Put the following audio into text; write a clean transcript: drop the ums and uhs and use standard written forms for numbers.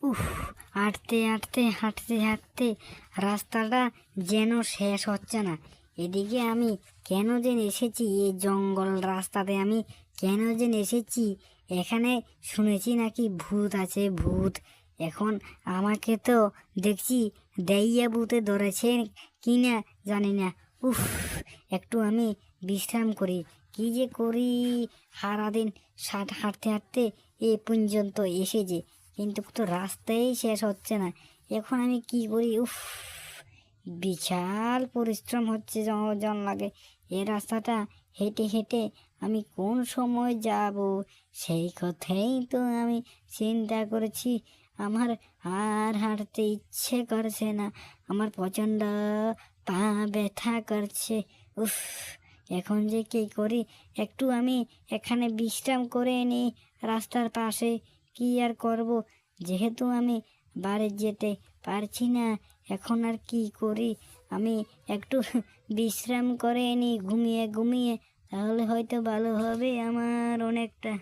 উফ, হাঁটতে হাঁটতে হাঁটতে হাঁটতে রাস্তাটা যেন শেষ হচ্ছে না। এদিকে আমি কেন যেন এসেছি এই জঙ্গল রাস্তাতে, আমি কেন যেন এসেছি এখানে? শুনেছি নাকি ভূত আছে, ভূত। এখন আমাকে তো দেখছি দেইয়া ভূতে ধরেছে কি না জানি না। উফ, একটু আমি বিশ্রাম করি। কি যে করি, সারাদিন হাঁটতে হাঁটতে এ পর্যন্ত এসেছে, কিন্তু তো রাস্তাই শেষ হচ্ছে না। এখন আমি কি করি? উফ, বিশাল পরিশ্রম হচ্ছে, জন লাগে। এই রাস্তাটা হেঁটে হেঁটে আমি কোন সময় যাব, সেই কথাই তো আমি চিন্তা করেছি। আমার আর হাঁটতে ইচ্ছে করছে না, আমার প্রচণ্ড পা ব্যথা করছে। উফ, এখন যে কী করি? একটু আমি এখানে বিশ্রাম করে নিই রাস্তার পাশে। কি আর করব, যেহেতু আমি বাড়ি যেতে পারছি না, এখন আর কি করি? আমি একটু বিশ্রাম করে নিই ঘুমিয়ে ঘুমিয়ে, তাহলে হয়তো ভালো হবে আমার অনেকটা।